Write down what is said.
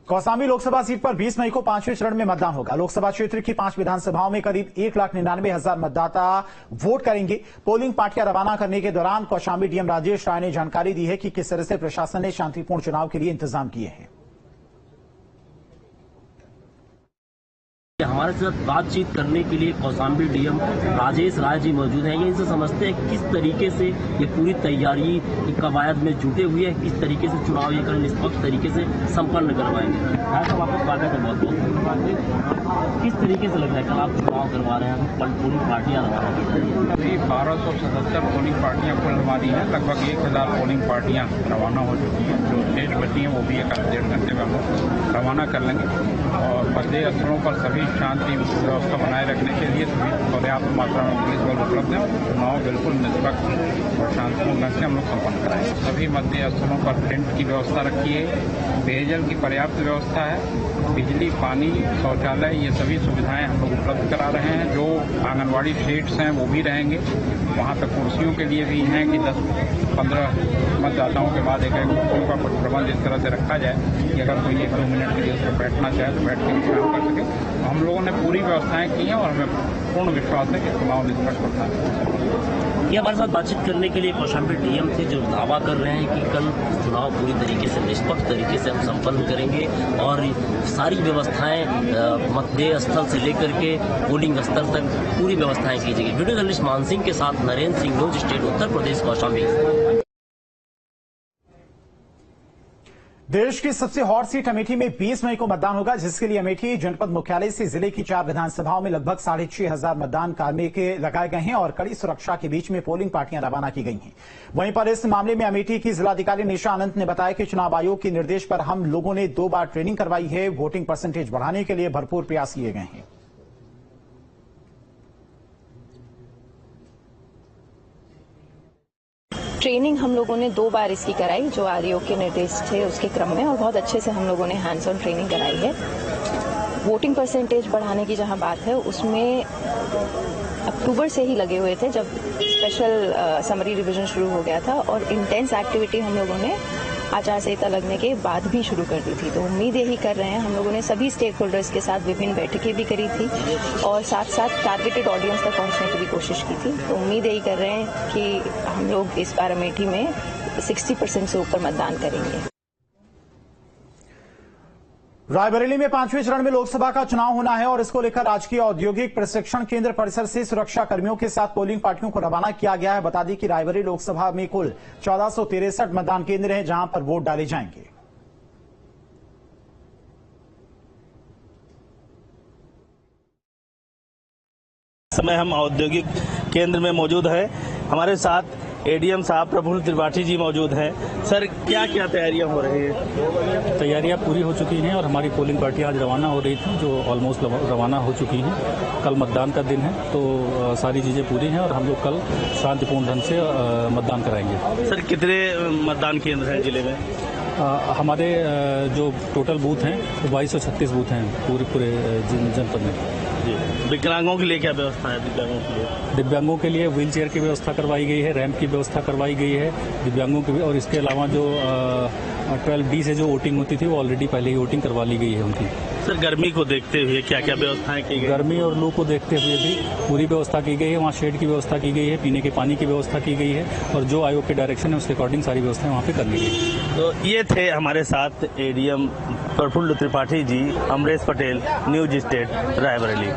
Kaushambi Lok Sabha seat पर 20 मई को 5वें चरण में मतदान होगा। लोकसभा क्षेत्र की 5 विधानसभाओं में करीब 1,99,000 मतदाता वोट करेंगे। पोलिंग पार्टियां रवाना करने के दौरान कौशाम्बी डीएम राजेश राय ने जानकारी दी है कि किस तरह से प्रशासन ने शांतिपूर्ण चुनाव के लिए इंतजाम किए हैं। हमारे साथ बातचीत करने के लिए कौसाम्बी डीएम राजेश राय जी मौजूद हैं। ये इनसे समझते हैं किस तरीके से ये पूरी तैयारी की कवायद में जुटे हुए हैं, किस तरीके से चुनाव ये निष्पक्ष तरीके से संपन्न करवाएंगे। साहब आपका स्वागत है, बहुत बहुत धन्यवाद। किस तरीके से लग रहा है कल आप चुनाव करवा रहे हैं, पोलिंग पार्टियां रवाना की जा रही है? अभी 1277 पोलिंग पार्टियां कुल रवा दी हैं। लगभग 1000 पोलिंग पार्टियां रवाना हो चुकी हैं। जो शेष बची हैं वो भी 1-1.5 घंटे में हम लोग रवाना कर लेंगे। और मतदेय स्थलों पर सभी शांति व्यवस्था बनाए रखने के लिए सभी पर्याप्त मात्रा में पुलिस बल उपलब्ध है। चुनाव बिल्कुल निष्पक्ष और शांतिपूर्ण ढंग से हम लोग संपन्न कराएंगे। सभी मतदेय स्थलों पर टेंट की व्यवस्था रखी है, पेयजल की पर्याप्त व्यवस्था है, बिजली, पानी, शौचालय, ये सभी सुविधाएं हम लोग उपलब्ध करा रहे हैं। जो आंगनबाड़ी शेड्स हैं वो भी रहेंगे। वहाँ तक कुर्सियों के लिए भी हैं कि 10-15 मतदाताओं के बाद एक कुर्सियों का कुछ प्रबंध इस तरह से रखा जाए कि अगर कोई 1-2 मिनट के लिए उस पर बैठना चाहे तो बैठ के विश्राम कर सके। हम लोगों ने पूरी व्यवस्थाएं की हैं और हमें पूर्ण विश्वास है कि चुनाव निष्पक्ष होता है। ये हमारे साथ बातचीत करने के लिए कौशाम्बी डीएम थे, जो दावा कर रहे हैं कि कल चुनाव पूरी तरीके से निष्पक्ष तरीके से हम संपन्न करेंगे और सारी व्यवस्थाएं मतदेय स्थल से लेकर के पोलिंग स्थल तक पूरी व्यवस्थाएं की जाएगी। वीडियो जर्नलिस्ट मान सिंह के साथ नरेंद्र सिंह, न्यूज स्टेट, उत्तर प्रदेश, कौशाम्बी। देश की सबसे हॉट सीट अमेठी में 20 मई को मतदान होगा, जिसके लिए अमेठी जनपद मुख्यालय से जिले की 4 विधानसभाओं में लगभग 6,500 मतदान कार्मिक लगाए गए हैं और कड़ी सुरक्षा के बीच में पोलिंग पार्टियां रवाना की गई हैं। वहीं पर इस मामले में अमेठी की जिलाधिकारी निशा अनंत ने बताया कि चुनाव आयोग के निर्देश पर हम लोगों ने 2 बार ट्रेनिंग करवाई है। वोटिंग परसेंटेज बढ़ाने के लिए भरपूर प्रयास किए गए हैं। ट्रेनिंग हम लोगों ने 2 बार इसकी कराई, जो आयोग के निर्देश थे उसके क्रम में, और बहुत अच्छे से हम लोगों ने हैंड्स ऑन ट्रेनिंग कराई है। वोटिंग परसेंटेज बढ़ाने की जहां बात है, उसमें अक्टूबर से ही लगे हुए थे जब स्पेशल समरी रिवीजन शुरू हो गया था, और इंटेंस एक्टिविटी हम लोगों ने आचार संहिता लगने के बाद भी शुरू कर दी थी। तो उम्मीद यही कर रहे हैं, हम लोगों ने सभी स्टेक होल्डर्स के साथ विभिन्न बैठकें भी करी थी और साथ साथ टारगेटेड ऑडियंस तक पहुंचने की भी कोशिश की थी। तो उम्मीद यही कर रहे हैं कि हम लोग इस बार अमेठी में 60% से ऊपर मतदान करेंगे। रायबरेली में 5वें चरण में लोकसभा का चुनाव होना है और इसको लेकर राजकीय औद्योगिक प्रशिक्षण केंद्र परिसर से सुरक्षा कर्मियों के साथ पोलिंग पार्टियों को रवाना किया गया है। बता दें कि रायबरेली लोकसभा में कुल 1463 मतदान केंद्र हैं, जहां पर वोट डाले जाएंगे। समय हम औद्योगिक केंद्र में मौजूद है। हमारे साथ एडीएम साहब प्रफुल्ल त्रिपाठी जी मौजूद हैं। सर, क्या क्या तैयारियां हो रही हैं? तैयारियां पूरी हो चुकी हैं और हमारी पोलिंग पार्टी आज रवाना हो रही थी, जो ऑलमोस्ट रवाना हो चुकी हैं। कल मतदान का दिन है, तो सारी चीज़ें पूरी हैं और हम लोग कल शांतिपूर्ण ढंग से मतदान कराएंगे। सर, कितने मतदान केंद्र हैं जिले में? हमारे जो टोटल बूथ हैं 2236 बूथ हैं पूरे जनपद में। विकलांगों के लिए क्या व्यवस्था है? दिव्यांगों के लिए व्हील चेयर की व्यवस्था करवाई गई है, रैंप की व्यवस्था करवाई गई है दिव्यांगों की भी, और इसके अलावा जो 12D से जो वोटिंग होती थी वो ऑलरेडी पहले ही वोटिंग करवा ली गई है उनकी। सर, गर्मी को देखते हुए क्या क्या व्यवस्थाएं की गई? गर्मी और लू को देखते हुए भी पूरी व्यवस्था की गई है। वहाँ शेड की व्यवस्था की गई है, पीने के पानी की व्यवस्था की गई है, और जो आयोग के डायरेक्शन है उसके अकॉर्डिंग सारी व्यवस्थाएं वहाँ पे कर ली गई। तो ये थे हमारे साथ ADM Praful Tripathi ji, Amresh Patel, news state, Raebareli.